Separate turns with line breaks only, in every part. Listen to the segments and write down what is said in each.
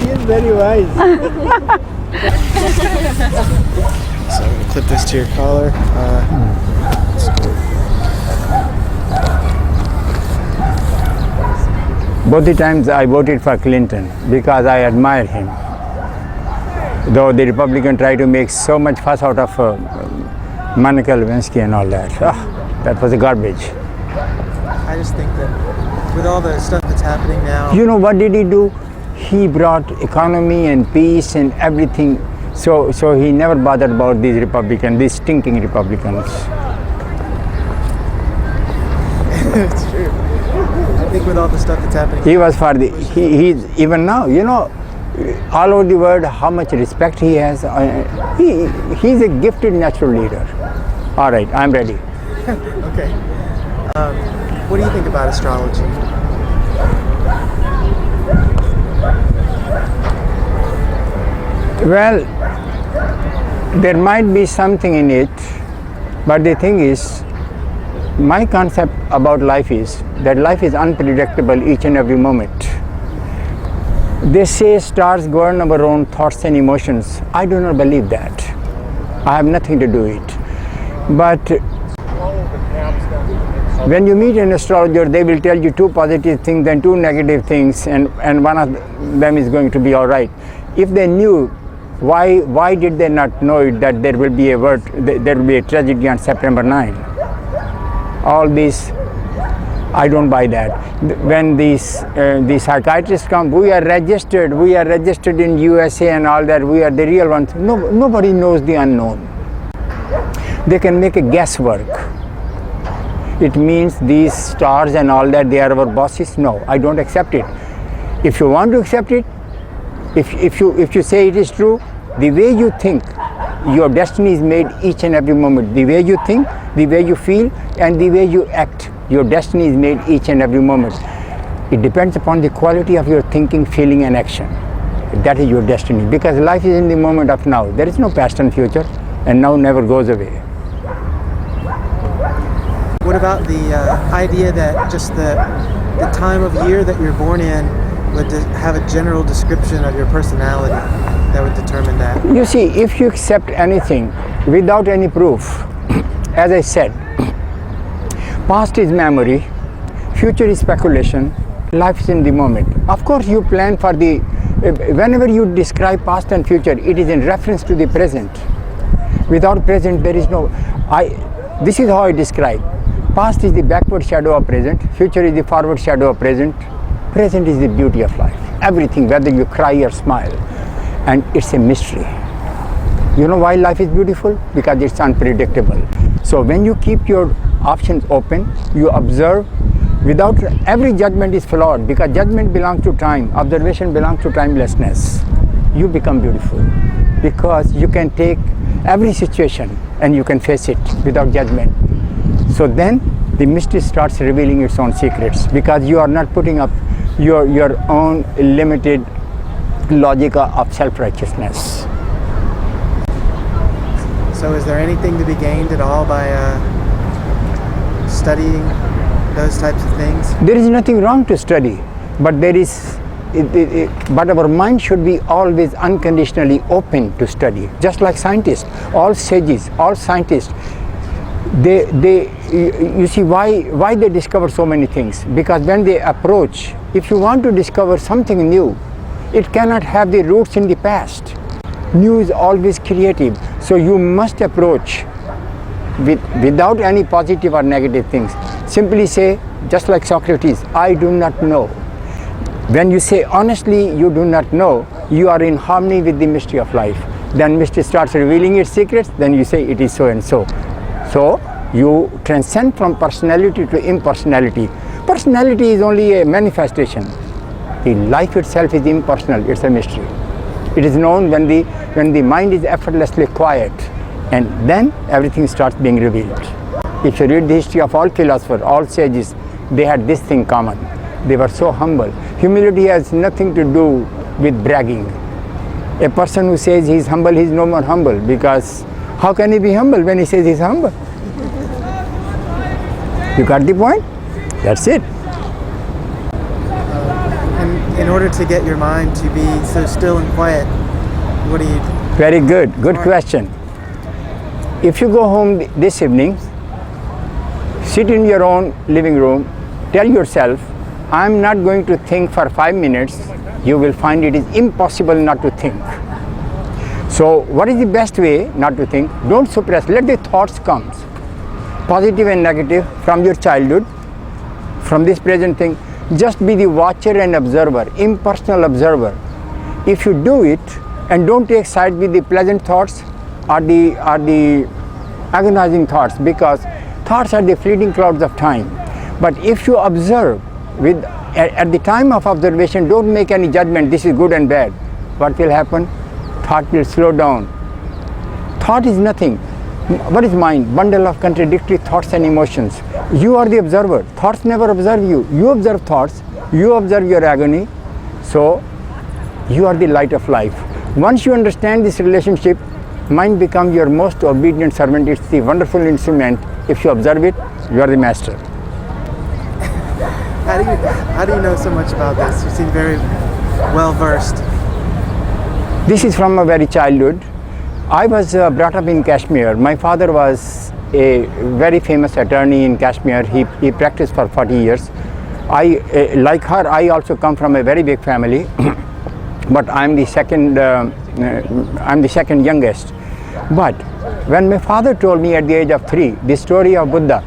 He is very wise. So I'm gonna clip this to your collar.
Both the times I voted for Clinton because I admire him. Though the Republican tried to make so much fuss out of Monica Lewinsky and all that. That was a garbage.
I just think that with all the stuff that's happening now.
You know what did he do? He brought economy and peace and everything. So he never bothered about these Republicans, these stinking Republicans.
It's true. I think with all the stuff that's happening.
He was for the, he's even now, you know, all over the world, how much respect he has. He's a gifted natural leader. All right, I'm ready.
Okay. What do you think about astrology?
Well, there might be something in it, but the thing is, my concept about life is that life is unpredictable each and every moment. They say stars govern our own thoughts and emotions. I do not believe that. I have nothing to do with it. But when you meet an astrologer, they will tell you 2 positive things and 2 negative things, and one of them is going to be all right. If they knew, why did they not know it, that there will be a tragedy on September 9? All this, I don't buy that. When the psychiatrists come, we are registered in USA and all that, we are the real ones. No, nobody knows the unknown. They can make a guesswork. It means these stars and all that, they are our bosses. No, I don't accept it. If you want to accept it, if you say it is true, the way you think, your destiny is made each and every moment. The way you think, the way you feel, and the way you act, your destiny is made each and every moment. It depends upon the quality of your thinking, feeling, and action. That is your destiny, because life is in the moment of now. There is no past and future, and now never goes away.
What about the idea that just the time of year that you're born in would have a general description of your personality that would determine that?
You see, if you accept anything without any proof, as I said, past is memory, future is speculation, life is in the moment. Of course, you plan for the, whenever you describe past and future, it is in reference to the present. Without present, there is no, this is how I describe. Past is the backward shadow of present, future is the forward shadow of present. Present is the beauty of life. Everything, whether you cry or smile, and it's a mystery. You know why life is beautiful? Because it's unpredictable. So when you keep your options open, you observe without, every judgment is flawed, because judgment belongs to time, observation belongs to timelessness. You become beautiful because you can take every situation and you can face it without judgment. So then the mystery starts revealing its own secrets, because you are not putting up your own limited logic of self-righteousness.
So is there anything to be gained at all by studying those types of things?
There is nothing wrong to study, but there is, but our mind should be always unconditionally open to study. Just like scientists, all sages, all scientists, you see why they discover so many things? Because when they approach, if you want to discover something new, it cannot have the roots in the past. New is always creative. So you must approach without any positive or negative things. Simply say, just like Socrates, I do not know. When you say honestly you do not know, you are in harmony with the mystery of life. Then mystery starts revealing its secrets, then you say it is so and so. So you transcend from personality to impersonality. Personality is only a manifestation. The life itself is impersonal, it's a mystery. It is known when the mind is effortlessly quiet, and then everything starts being revealed. If you read the history of all philosophers, all sages, they had this thing common. They were so humble. Humility has nothing to do with bragging. A person who says he's humble, he's no more humble, because how can he be humble when he says he's humble? You got the point? That's it.
In order order to get your mind to be so still and quiet, what do you?
Very good. Good question. If you go home this evening, sit in your own living room, tell yourself, I'm not going to think for 5 minutes, you will find it is impossible not to think. So what is the best way not to think? Don't suppress, let the thoughts come, positive and negative, from your childhood, from this present thing. Just be the watcher and observer, impersonal observer. If you do it, and don't take side with the pleasant thoughts or the agonizing thoughts, because thoughts are the fleeting clouds of time. But if you observe, at the time of observation, don't make any judgment, this is good and bad. What will happen? Thought will slow down. Thought is nothing. What is mind? Bundle of contradictory thoughts and emotions. You are the observer. Thoughts never observe you. You observe thoughts. You observe your agony. So, you are the light of life. Once you understand this relationship, mind becomes your most obedient servant. It's the wonderful instrument. If you observe it, you are the master.
How do you know so much about this? You seem very well versed.
This is from a very childhood. I was brought up in Kashmir. My father was a very famous attorney in Kashmir. He practiced for 40 years. Like her, I also come from a very big family, but I'm the second youngest. But when my father told me at the age of 3 the story of Buddha,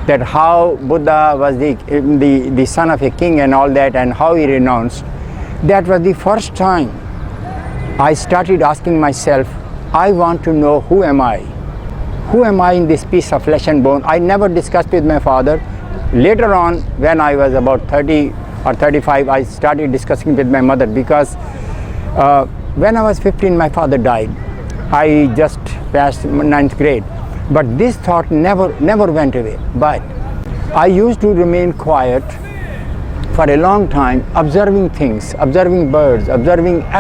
that how Buddha was the son of a king and all that, and how he renounced, that was the first time I started asking myself, I want to know, who am I? Who am I in this piece of flesh and bone? I never discussed with my father. Later on, when I was about 30 or 35, I started discussing with my mother, because when I was 15, my father died. I just passed 9th grade. But this thought never went away. But I used to remain quiet for a long time, observing things, observing birds, observing